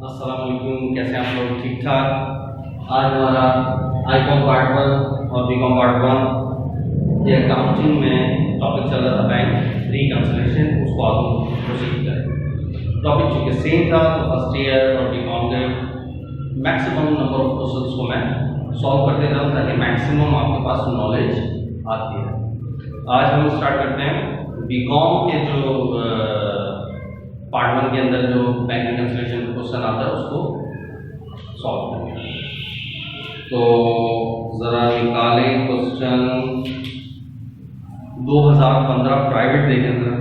अस्सलाम वालेकुम, कैसे हैं आप लोग? ठीक ठाक। आज हमारा आईकॉम पार्ट 1 और बीकॉम पार्ट 1 ये अकाउंटिंग में टॉपिक चल रहा था बैंक रिकंसिलिएशन, उसको आगे प्रोसीड करें। टॉपिक चूँकि सेम था तो फर्स्ट ईयर और बीकॉम के मैक्सिमम नंबर ऑफ क्वेश्चंस को मैं सॉल्व कर देता हूँ ताकि मैक्सिमम आपके पास नॉलेज आती है। आज हम स्टार्ट करते हैं बीकॉम के जो पार्ट 1 के अंदर जो बैंक रिकंसिलिएशन क्वेश्चन आता है उसको सॉल्व करेंगे। तो ज़रा निकालें क्वेश्चन 2015 प्राइवेट देखें ज़रा।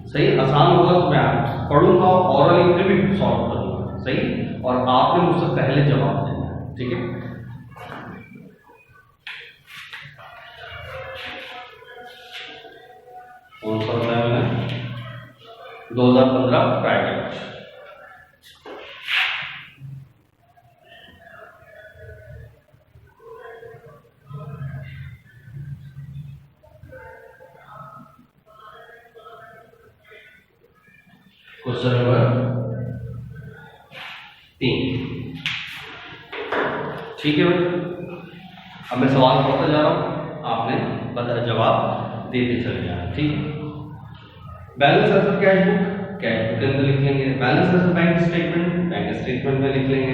सही, आसान होगा तो मैं पढ़ूंगा और फिर भी सॉल्व करूंगा। सही, और आपने मुझसे पहले जवाब देना है, ठीक है? कौन सा बताया मैंने? 2015 प्राइवेट। क्वेश्चन नंबर 3, ठीक है भाई। अब मैं सवाल पढ़ता जा रहा हूँ, आपने जवाब देते चले जाना, ठीक है? बैलेंस एज कैश बुक के अंदर लिख लेंगे। Balance as bank statement bank statement में लिख लेंगे।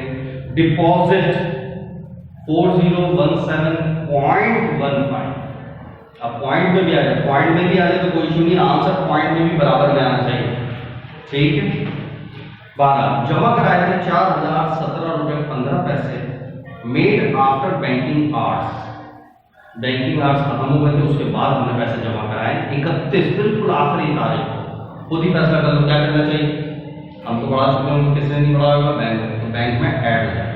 डिपॉजिट 4017.15। अब पॉइंट में भी आ जाए, पॉइंट में भी आ जाए तो कोई इशू नहीं, आंसर पॉइंट में भी बराबर में आना चाहिए, ठीक है? 12 जमा कराए थे 4017 रुपये 15 पैसे made after banking hours. Banking hours खत्म हो गए थे, उसके बाद हमने पैसे जमा कराए 31, बिल्कुल आखिरी तारीख। खुद ही फैसला कर लो क्या करना चाहिए। हम तो पढ़ा चुके हैं, किसने नहीं पढ़ा होगा? बैंक, तो बैंक में ऐड हो जाए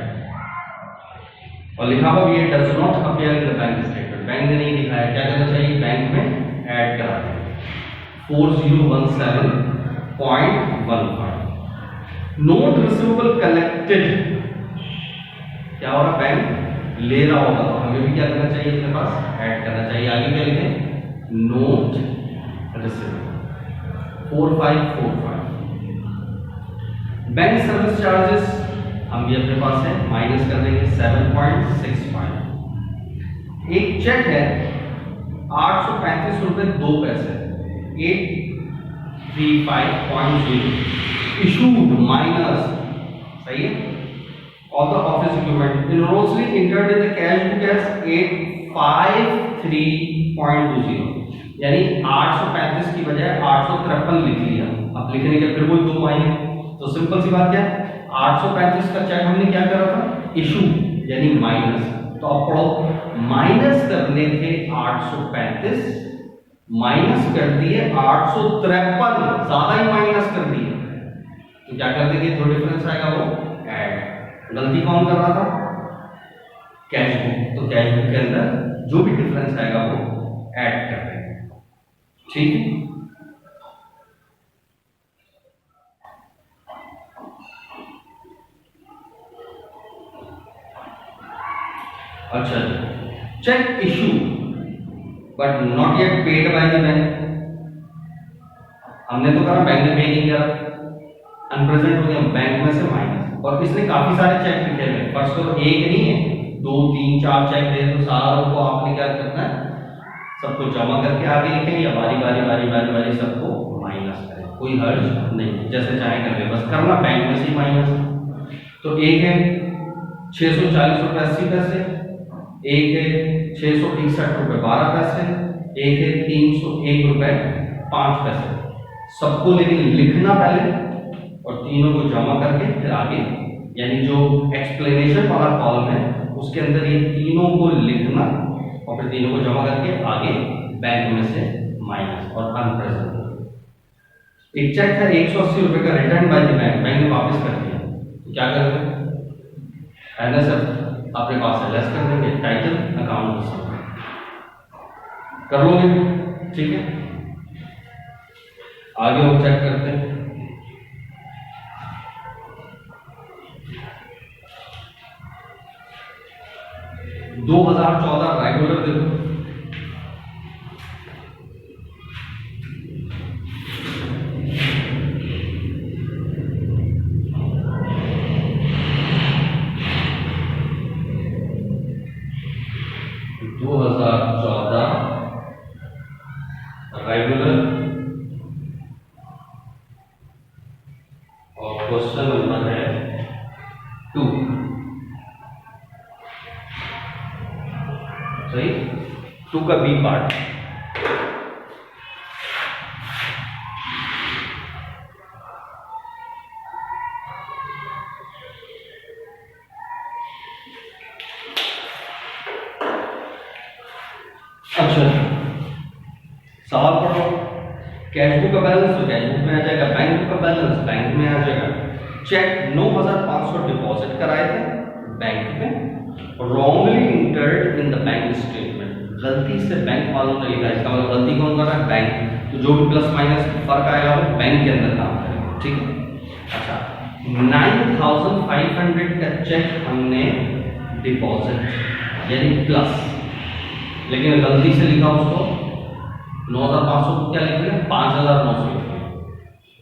और लिखा हुआ ये does not appear in the bank statement. Bank ने नहीं दिखाया, क्या करना चाहिए? बैंक में ऐड करा दें 4017.15। नोट रिसीवेबल कलेक्टेड, क्या हो रहा? बैंक ले रहा होगा तो हमें भी क्या करना चाहिए? अपने पास ऐड करना चाहिए। आगे क्या लिखें? Note receivable 4545। Bank service charges हम भी अपने पास है, माइनस कर देंगे 7.65। एक चेक है 835 रुपए 2 पैसे 835.0 इशूड माइनस, सही है, of the office equipment erroneously entered in the cash book as 853.20, यानी 835 की बजाय 853 लिख लिया। अब लिखने के फिर वही 2 आएंगे, तो सिंपल सी बात क्या है? 835 का चेक हमने क्या करा था? इशू, यानी माइनस। तो अब पढ़ो, माइनस करने थे 835, माइनस कर दिए 853, ज्यादा ही माइनस कर दिए, तो क्या कर देंगे? जो डिफरेंस आएगा वो ऐड। गलती कौन कर रहा था? कैश बुक, तो कैश बुक के अंदर जो भी डिफरेंस आएगा वो ऐड कर देंगे, ठीक है? अच्छा, cheque issue but not yet paid by the bank. हमने तो कहा बैंक ने पे नहीं किया, अनप्रेजेंट हो गया, बैंक में से माइनस। और इसने काफी सारे चेक लिखे हुए, फर्स्ट तो एक नहीं है, 2 3 4 चेक दे, तो सारों को आपने क्या करना है? सबको जमा करके आगे लिखें या बारी बारी सबको माइनस करें, कोई हर्ज नहीं, जैसे चाहे कर ले, बस करना बैंक में से माइनस। तो एक है 640 रुपये 80 पैसे, एक है 661 रुपये 12 पैसे, एक है 301 रुपये 5 पैसे। सबको लेकिन लिखना पहले और तीनों को जमा करके फिर आगे, यानी जो एक्सप्लेनेशन वाला कॉलम है उसके अंदर ये तीनों को लिखना और फिर तीनों को जमा करके आगे बैंक में से माइनस और अनप्रेजेंट। एक चेक था 180 रुपये का return bye the bank, bank ने वापस कर दिया, तो क्या करेंगे? एनएसएफ अपने पास है, लेस कर देंगे, टाइटल अकाउंट कर लोगे, ठीक है? आगे वो चेक करते हैं। 2014 रेगुलर देखो, क्वेश्चन नंबर है 2, सही, 2 का बी पार्ट। अच्छा, सवाल पढ़ो। कैश बुक का बैलेंस तो कैश बुक में आ जाएगा, बैंक बुक का बैलेंस बैंक में आ जाएगा। चेक 9,500 डिपॉजिट कराए थे बैंक में, wrongly entered in the bank statement, गलती से बैंक वालों ने लिखा। इसका मतलब गलती कौन कर रहा है? बैंक। तो जो भी प्लस माइनस फर्क आएगा वो बैंक के अंदर काम करेगा, ठीक है। अच्छा, 9,500 का चेक हमने डिपॉजिट यानी प्लस, लेकिन गलती से लिखा उसको 9,500 को क्या लिख लिया? 5,900 लिख लिया।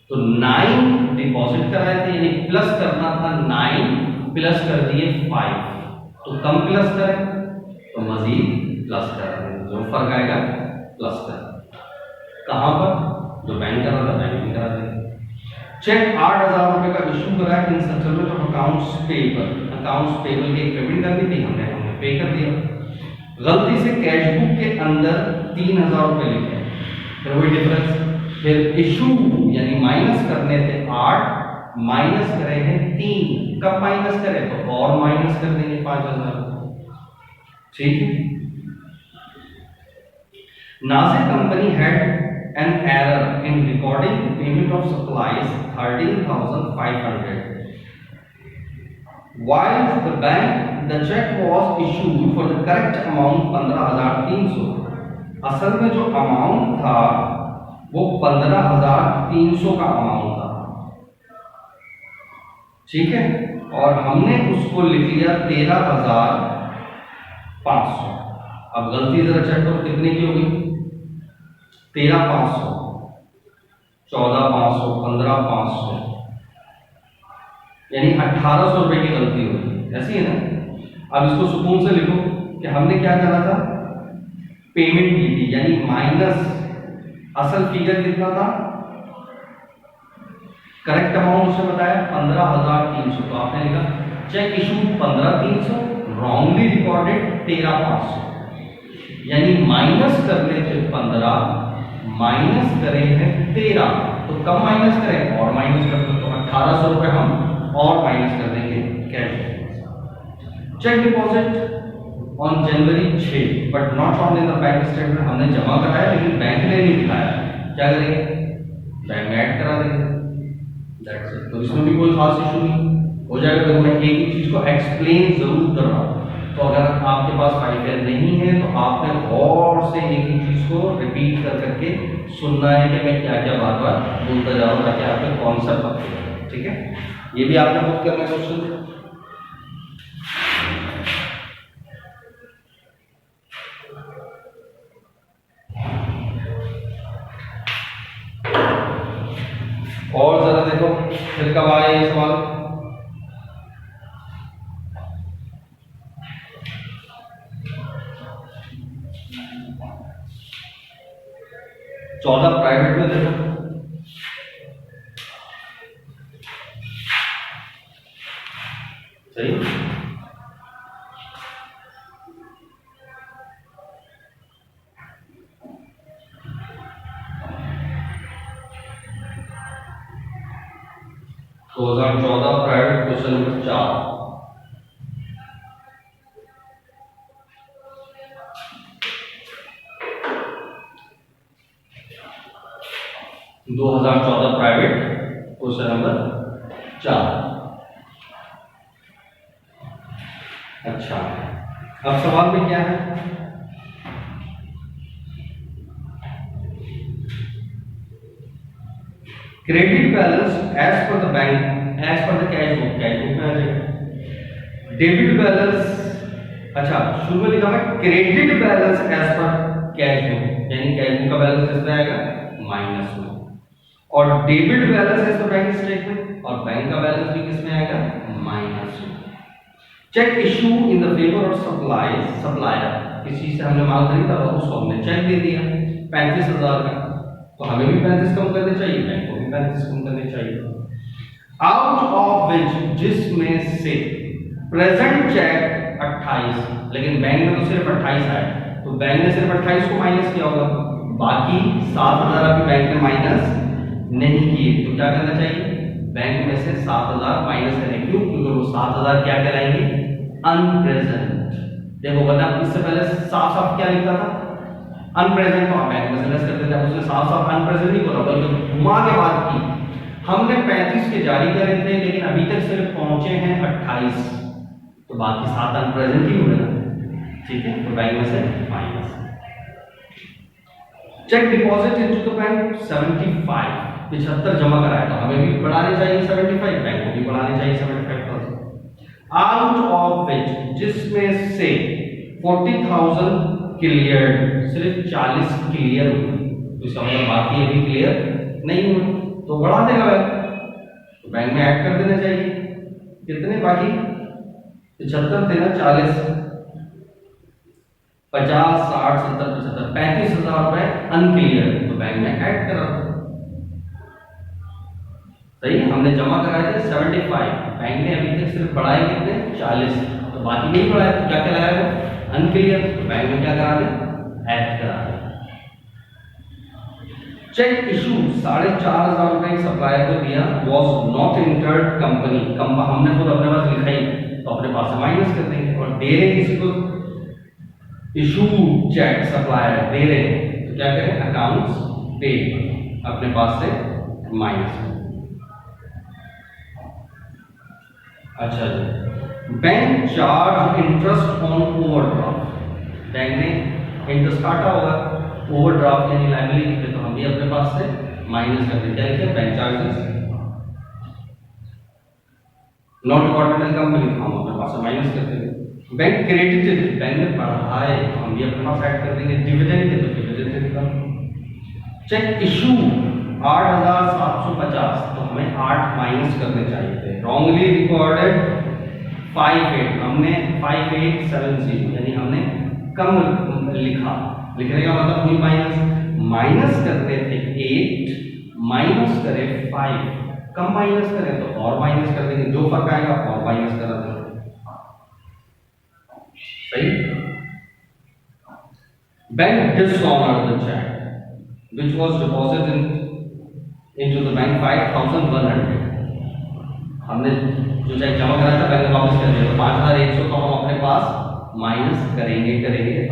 तो 9 डिपॉजिट कराए थे यानी प्लस करना था, 9 प्लस कर दिए 5, तो कम प्लस करें तो मजीद प्लस करें, जो फर्क आएगा प्लस करें। कहां पर? जो बैंक करा था बैंक में करा देंगे। चेक 8,000 रुपए का इशू करा है in settlement of accounts payable, accounts payable की पेमेंट करनी थी, हमने पे कर दिया। गलती से कैश बुक के अंदर 3,000 रुपए लिखे, फिर वही डिफरेंस, फिर इशू यानी माइनस करने थे 8, माइनस करे हैं 3, कब माइनस करें? तो और माइनस कर देंगे 5,000, ठीक है। Nazir company had an error in recording the payment of supplies 13,500, while the bank the check was issued for the correct amount 15,300। असल में जो अमाउंट था वो 15,300 का अमाउंट था, ठीक है, और हमने उसको लिख लिया 13,500। अब गलती जरा चेक करो कितने की होगी? 13,500, 14,500, 15,500, यानी 1,800 रुपए की गलती होगी, ऐसी है ना। अब इसको सुकून से लिखो कि हमने क्या करा था? पेमेंट की थी, यानी माइनस असल फिगर कितना था? करेक्ट अमाउंट उसने बताया 15,300, तो आपने लिखा चेक इशू 15,300, रॉन्गली रिकॉर्डेड 13,500, यानी माइनस करने थे 15, माइनस करें हैं 13, तो कम माइनस करें और माइनस कर दो, तो 1,800 रुपए हम और माइनस कर देंगे cash. Cheque deposit on January 6 but not found in the bank statement, हमने जमा कराया लेकिन बैंक ने नहीं दिखाया, क्या करेंगे? बैंक में ऐड करा देंगे, दैट्स इट। तो इसमें भी कोई खास इशू नहीं हो जाएगा। तो मैं एक ही चीज को एक्सप्लेन जरूर कर रहा हूँ, तो अगर आपके पास फाइल नहीं है तो आपने गौर से एक ही चीज को रिपीट कर करके सुनना है कि मैं क्या क्या बार बार बोलता जा रहा हूँ, ताकि आपके कॉन्सेप्ट पक्के हो, ठीक है। ये भी आपने खुद करना है क्वेश्चन। और जरा देखो फिर कब आए ये सवाल? चौदह प्राइवेट में देखो, सही। तो 2014 प्राइवेट क्वेश्चन नंबर 4। दो 2014 प्राइवेट क्वेश्चन नंबर 4। अच्छा, अब सवाल में क्या है? Credit balance as per the bank, as per the cash book, cash book में आ जाएगा। डेबिट बैलेंस, अच्छा शुरू में लिखा है credit balance as per cash book, यानी कैश बुक का बैलेंस कितना आएगा? माइनस में, और debit balance as per bank statement, और बैंक का बैलेंस भी किसमें आएगा? माइनस में। Cheque issue in the favour of supplier, किसी से हमने माल खरीदा और उसको हमने चेक दे दिया 35,000 का, तो हमें भी 35 कम करने चाहिए, बैंक को भी 35 कम करने चाहिए। आउट ऑफ विच, जिसमें से प्रेजेंट चेक 28, लेकिन बैंक में तो सिर्फ 28 आया, तो बैंक ने सिर्फ 28 को माइनस किया होगा, बाकी 7000 अभी बैंक ने माइनस नहीं किए, तो क्या करना चाहिए, बैंक में से 7000 माइनस करें। क्यों? क्योंकि वो 7000 क्या कहलाएंगे, अनप्रेजेंट। देखो वरना इससे पहले साफ साफ क्या लिखा था, अनप्रेजेंट, तो आप बैंक में से लेस करते थे, उसने साफ साफ अनप्रेजेंट नहीं बोला, बल्कि घुमा के बात की। हमने 35 के जारी करे थे, लेकिन अभी तक सिर्फ पहुंचे हैं 28, तो बाकी 7 अनप्रेजेंट ही हुए ना, ठीक है, तो बैंक में से minus. Cheque deposit into the bank 75, 75 जमा कराया, तो हमें भी बढ़ाने चाहिए 75, बैंक को भी बढ़ाने चाहिए 75,000। आउट ऑफ विच, जिसमें से 40,000 क्लियर, सिर्फ 40 क्लियर हुए, तो इसका मतलब बाकी अभी क्लियर नहीं हुए, तो बढ़ा देगा बैंक, तो बैंक में ऐड कर देना चाहिए। कितने बाकी, 75 देना 40, 50, 60, 70, 75, 35,000 रुपए अनक्लियर, तो बैंक में ऐड करा दो। सही, हमने जमा कराए थे 75, बैंक ने अभी तक सिर्फ बढ़ाए कितने, 40, तो बाकी नहीं बढ़ाए, तो क्या कहलाएगा, अनक्लियर, तो बैंक में क्या करा दे, ऐड करा दे। चेक इशू 4,500 रुपए सप्लायर को दिया, वॉज नॉट इंटर्ड कंपनी, हमने खुद अपने पास लिखा ही, तो अपने पास से माइनस कर देंगे, और दे रहे किसी को इशू चेक सप्लायर दे रहे, तो क्या करें, अकाउंट्स पे, अपने पास से माइनस। अच्छा जी, bank charge interest on overdraft, bank ने इंटरेस्ट काटा होगा ओवरड्राफ्ट यानी लायबिलिटी पे, तो हम भी अपने पास से माइनस कर देते हैं, bank charges not according company, हम अपने पास से माइनस कर देंगे। बैंक क्रेडिटेड, बैंक ने बढ़ाए, तो हम भी अपने पास ऐड कर देंगे, डिविडेंड है तो डिविडेंड से निकाल। चेक इशू 8,750, तो हमें 8 माइनस करने चाहिए थे, रॉन्गली रिकॉर्डेड 58, हमने 5870, यानी हमने कम लिखा, लिखने का मतलब हुई माइनस करते थे 8, माइनस करें 5, कम माइनस करें तो और माइनस कर देंगे, जो फर्क आएगा और माइनस करा देंगे। सही। Bank dishonored the check which was deposited into the bank 5,100, हमने जो चेक जमा कराया था बैंक ने वापस कर दिया, तो 5,100 तो हम अपने पास माइनस करेंगे।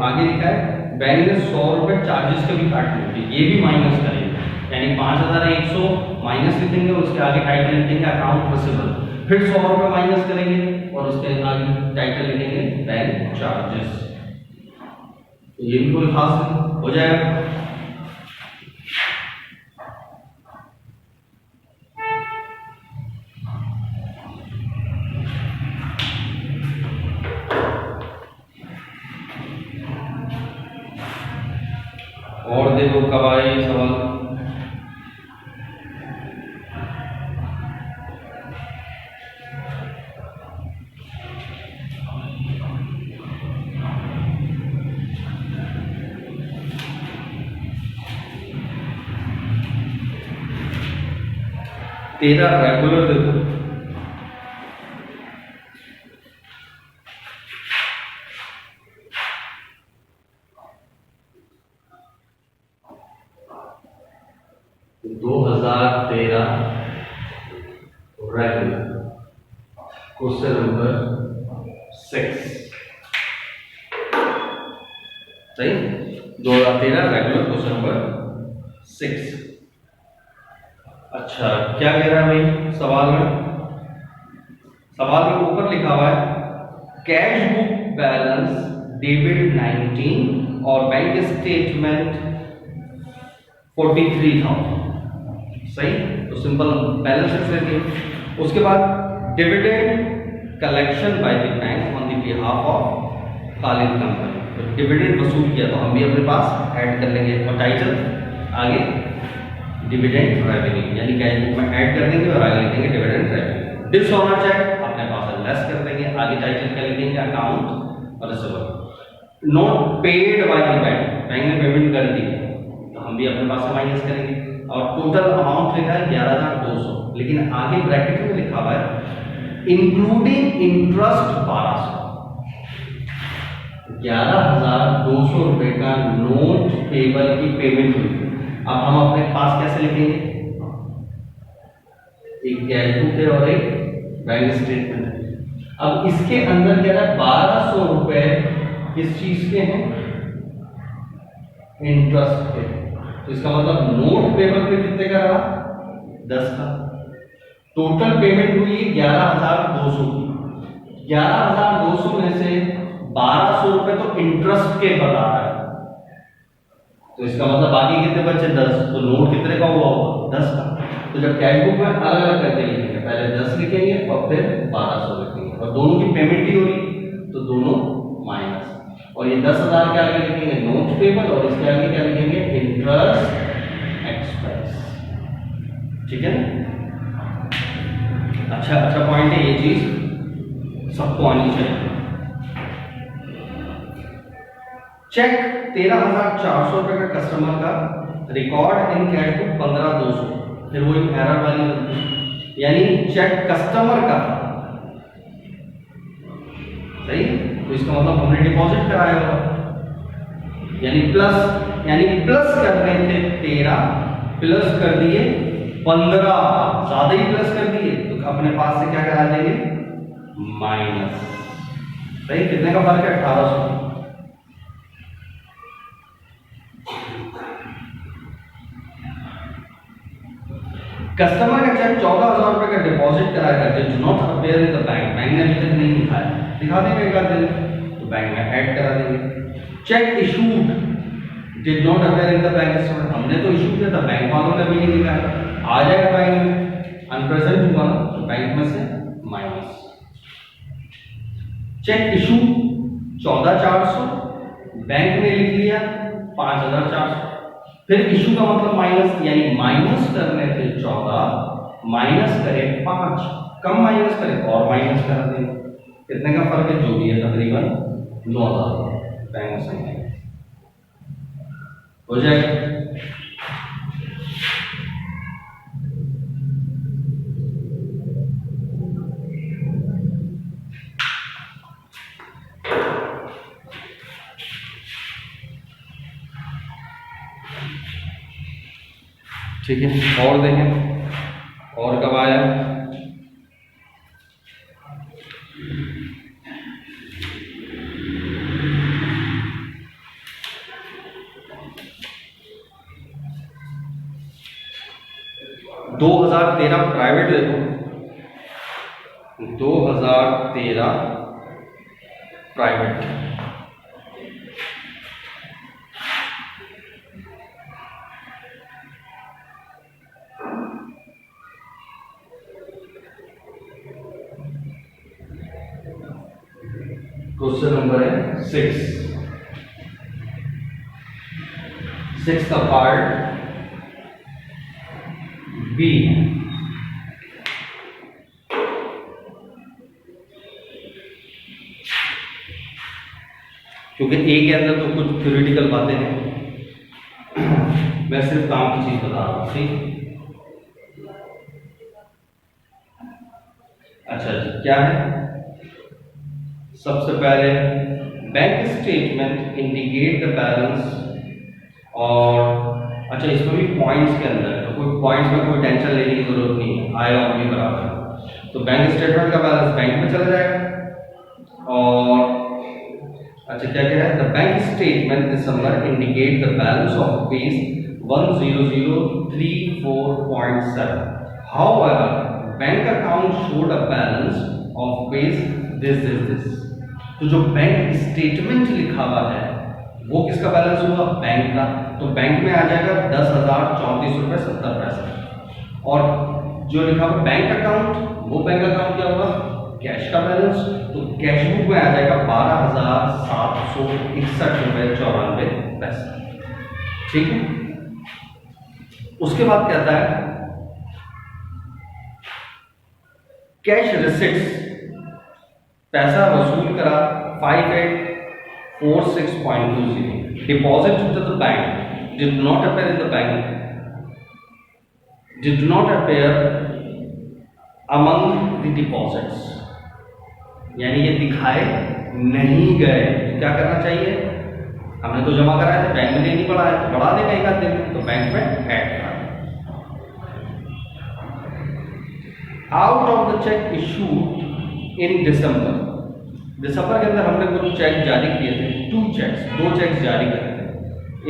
आगे लिखा है बैंक ने 100 रुपए चार्जेस के भी काट लिए, ये भी माइनस करेंगे, यानी 5,100 माइनस लिखेंगे और उसके आगे टाइटल लिखेंगे अकाउंट रिसीवेबल, फिर 100 रुपए माइनस करेंगे और उसके आगे टाइटल लिखेंगे बैंक चार्जेस, तो ये भी कोई खास नहीं हो जाएगा। और देखो कब आए सवाल, तेरा रेगुलर देखो, रेगुलर क्वेश्चन नंबर 6, सही, 2013 रेगुलर क्वेश्चन नंबर 6। अच्छा क्या कह रहा है भाई सवाल में ऊपर लिखा हुआ है कैश बुक बैलेंस डेबिट 19 और बैंक स्टेटमेंट 43,000, सही, तो सिंपल बैलेंस शीट से दिए। उसके बाद dividend collection bye the bank on the behalf of Khalid company, तो डिविडेंड वसूल किया, तो हम भी अपने पास ऐड कर लेंगे और टाइटल आगे डिविडेंड रेवेन्यू, यानी कैश बुक में ऐड कर देंगे और आगे लिखेंगे डिविडेंड रेवेन्यू। डिसऑनर चेक अपने पास लेस कर देंगे, आगे टाइटल क्या लिखेंगे अकाउंट और receivable. Not paid by the bank, bank ने पेमेंट कर दी, तो हम भी अपने पास से माइनस करेंगे और टोटल अमाउंट लिखा है 11,200, लेकिन आगे ब्रैकेट में लिखा हुआ है इंक्लूडिंग इंटरेस्ट 11,200 रुपए का नोट पेबल की पेमेंट हुई। अब हम अपने पास कैसे लिखेंगे, एक कैश बुक है और एक बैंक स्टेटमेंट है। अब इसके अंदर क्या है, 1200 रुपए किस चीज के हैं, इंटरेस्ट के। तो इसका मतलब नोट पेबल पे कितने का रहा, 10 का। टोटल पेमेंट हुई 11,200 की। 11,200 में से 1200 रुपए तो इंटरेस्ट के बता रहा है, तो इसका मतलब बाकी कितने बचे, 10। तो नोट कितने का हुआ होगा, 10 का। तो जब कैश बुक में अलग अलग करके लिखेंगे, पहले 10 लिखेंगे और फिर 1200 लिखेंगे, और दोनों की पेमेंट ही हो रही तो दोनों माइनस। और ये 10,000 के आगे लिखेंगे नोट पेबल और इसके आगे क्या लिखेंगे, इंटरेस्ट एक्सपेंस। ठीक है ना। अच्छा पॉइंट है, ये चीज सबको आनी चाहिए। चेक 13,400 रुपए का कस्टमर का, रिकॉर्ड इन कैश बुक 15,200, फिर वो एक एरर वाली बनती है, यानी चेक कस्टमर का था, सही। तो इसका मतलब हमने डिपॉजिट कराया होगा, यानी प्लस कर रहे थे 13 प्लस कर दिए 15, ज्यादा ही प्लस कर दिए, तो अपने पास से क्या करा देंगे, माइनस। सही, कितने का फर्क है, 1800। कस्टमर का चेक 14,000 रुपए का डिपॉजिट कराया था, did not appear in the bank, bank ने अभी तक नहीं दिखाया, दिखा देंगे एक आध दिन, तो बैंक में ऐड करा देंगे। Check issued did not appear in the bank statement, हमने तो इशू किया था, बैंक वालों ने अभी नहीं दिखाया, आ जाएगा बैंक में, अनप्रेजेंट हुआ ना, तो बैंक में से माइनस। चेक इशू 14,400, बैंक ने लिख लिया 5,400, फिर इशू का मतलब माइनस, यानी माइनस करने थे 14, माइनस करे 5, कम माइनस करे और माइनस कर देंगे, कितने का फर्क है, जो भी है तकरीबन 9,000 बैंक से हो जाएगा। ठीक है, और देखें और कब आया, दो 2013 प्राइवेट देखो, 2013 प्राइवेट, क्वेश्चन नंबर है 6 का पार्ट बी। क्योंकि ए के अंदर तो कुछ थ्योरेटिकल बातें हैं, मैं सिर्फ काम की चीज बता रहा हूं, ठीक। अच्छा जी, क्या है, सबसे पहले bank statement indicate the balance, और अच्छा इसमें भी पॉइंट्स के अंदर, तो कोई पॉइंट्स में कोई टेंशन लेने की जरूरत नहीं है, आएगा वो भी बराबर। तो बैंक स्टेटमेंट का बैलेंस बैंक में चला जाएगा, और अच्छा क्या है, the bank statement December indicate the balance of rupees 100,304.7, however bank account showed a balance of rupees this. तो जो बैंक स्टेटमेंट लिखा हुआ है वो किसका बैलेंस हुआ, बैंक का, तो बैंक में आ जाएगा 10,034 रुपए 70 पैसे, और जो लिखा हुआ बैंक अकाउंट, वो बैंक अकाउंट क्या होगा, कैश का बैलेंस, तो कैश बुक में आ जाएगा 12,761 रुपए 94 पैसे। ठीक है, उसके बाद कहता है कैश रिसिप्ट्स, पैसा वसूल करा 5846.20, deposit to the bank did not appear in the bank, did not appear among the deposits, यानी ये दिखाए नहीं गए तो क्या करना चाहिए, हमने तो जमा कराया था, बैंक में नहीं बढ़ा है तो बढ़ा देगा एक आध दिन में, तो बैंक में ऐड करा। Out of the cheque issued in December के अंदर हमने कुछ चेक जारी किए थे, दो चेक्स जारी करे थे।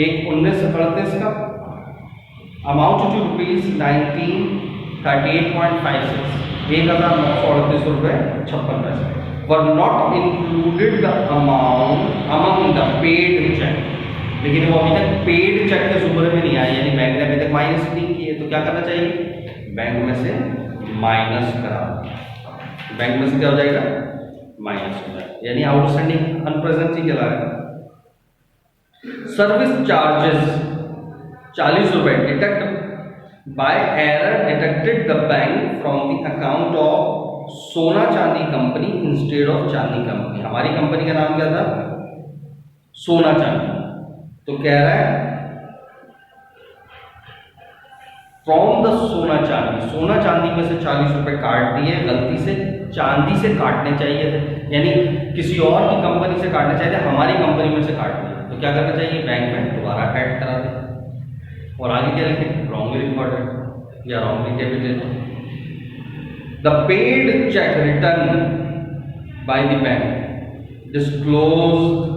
एक 1938 का अमाउंट टू ₹1938.56, 1938 रुपये 56 पैसे, were not included the amount among the paid cheque, लेकिन वो अभी तक पेड चेक के जुमरे में नहीं आए, यानी बैंक ने अभी तक माइनस नहीं किए, तो क्या करना चाहिए, बैंक में से माइनस करा, बैंक में से क्या हो जाएगा, माइनस हो जाएगा, यानी आउटस्टैंडिंग अनप्रेजेंट ही चला है। सर्विस चार्जेस 40 रुपए deduct by error deducted the bank from the account of Sona Chandi company instead of Chandi company. हमारी कंपनी का नाम क्या था, सोना चांदी, तो कह रहा है फ्रॉम द सोना चांदी में से 40 रुपए काट दिए, गलती से चांदी से काटने चाहिए थे, यानी किसी और की कंपनी से काटने चाहिए थे, हमारी कंपनी में से काट दिए, तो क्या करना चाहिए, बैंक में दोबारा ऐड करा दे। और आगे क्या लिखे, रॉन्गली रिकॉर्डेड या wrongly debited. The paid cheque return bye the bank disclosed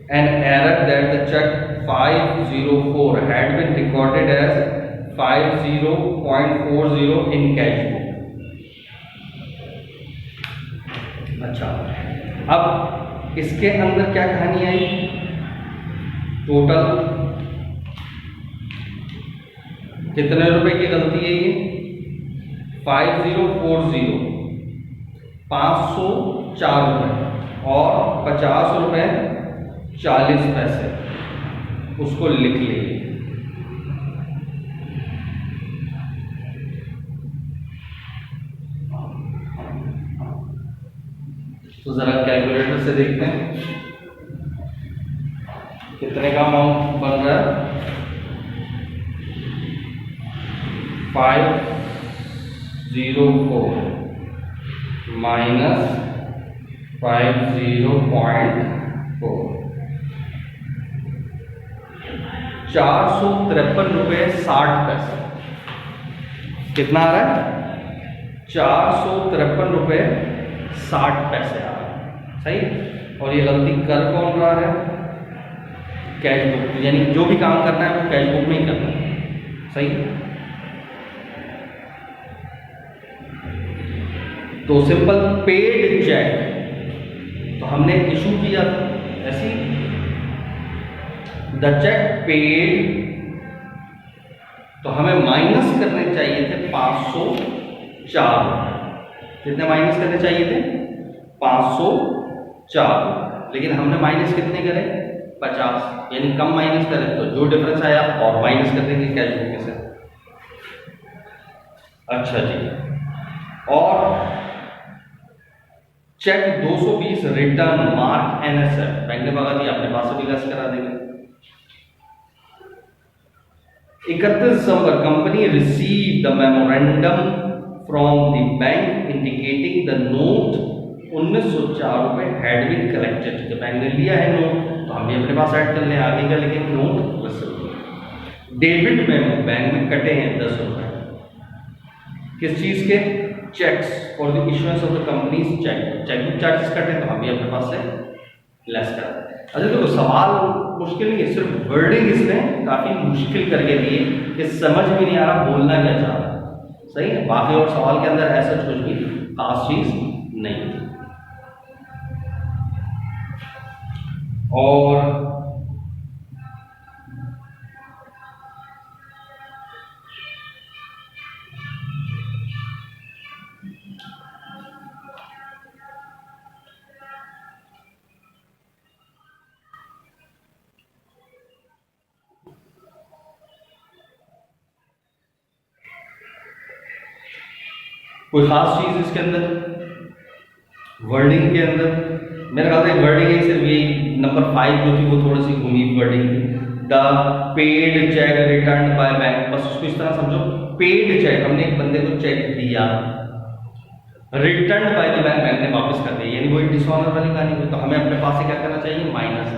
an error that the check 504 had been recorded as 50.40 in cash book। अच्छा, अब इसके अंदर क्या कहानी आई, टोटल कितने रुपए की गलती है ये, 5040, 504 रुपए और 50 रुपए 40 पैसे, उसको लिख लीजिए। तो जरा कैलकुलेटर से देखते हैं कितने का अमाउंट बन रहा है, 504 माइनस 50.4, 453 रुपये 60 पैसे। कितना आ रहा है, 453 रुपये 60 पैसे आ रहा है, सही। और ये गलती कर कौन रहा है, कैश बुक, यानी जो भी काम करना है वो कैश बुक में ही करना है, सही। तो सिंपल पेड चेक तो हमने इशू किया था, ऐसी द चेक पेड, तो हमें माइनस करने चाहिए थे 504, कितने माइनस करने चाहिए थे, 504, लेकिन हमने माइनस कितने करे, 50, यानी कम माइनस करें तो जो डिफरेंस आया और माइनस कर देंगे कैश बुक में से। अच्छा जी, और cheque 220 return mark NSF, bank ने भगा दिया, अपने पास से भी लेस करा देंगे। 31 December company receive the memorandum from the bank indicating the note 1904 rupees had been collected. जब बैंक ने लिया है नोट तो हम भी अपने पास ऐड कर लें, आगे का लिखेंगे note receive. Debit memo, bank में कटे हैं 10 रुपए, किस चीज के, cheques for the issuance of the company's chequebook charges कटे, तो हम भी अपने पास से लेस करा। अच्छा, तो सवाल मुश्किल नहीं है, सिर्फ वर्डिंग इसने काफी मुश्किल करके दी है कि समझ भी नहीं आ रहा बोलना क्या चाह रहा है, सही है। बाकी और सवाल के अंदर ऐसा कुछ भी खास चीज नहीं थी। और कोई खास चीज इसके अंदर वर्डिंग के अंदर मेरे ख्याल से वर्डिंग है सिर्फ यही नंबर 5 जो थी वो थोड़ी सी घूमी वर्डिंग थी, the paid cheque return by bank, बस उसको इस तरह समझो पेड चेक, हमने एक बंदे को चेक दिया, return bye the bank, bank ने वापस कर दिया, यानी वही डिसऑनर वाली कहानी हुई। तो हमें अपने पास से क्या करना चाहिए, minus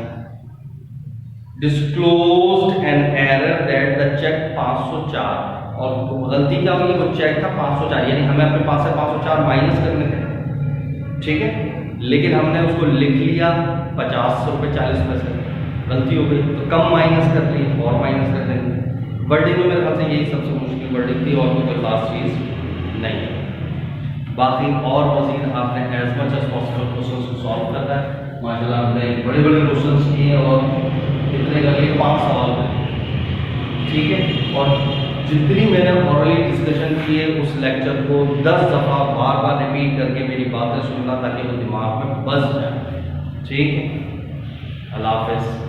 disclosed an error that the cheque 504, और गलती क्या हुई, वो चेक था 504, यानी हमें अपने पास से 504 माइनस करने थे, ठीक है, लेकिन हमने उसको लिख लिया 50 रुपये 40 पैसे, गलती हो गई तो कम माइनस कर ली और माइनस कर देंगे। वर्डिंग में मेरे ख्याल से यही सबसे मुश्किल वर्डिंग थी, और कोई खास चीज़ नहीं है। बाकी और मजीद आपने as much as possible question को सॉल्व करना है। माशाल्लाह हमने बड़े बड़े क्वेश्चन किए और कितने कर लिए, 5 सवाल में, ठीक है। और जितनी मैंने ऑरली डिस्कशन की है उस लेक्चर को 10 दफ़ा बार बार रिपीट करके मेरी बातें सुनना ताकि वो दिमाग में बस जाए, ठीक है। अल्लाह हाफ़िज़।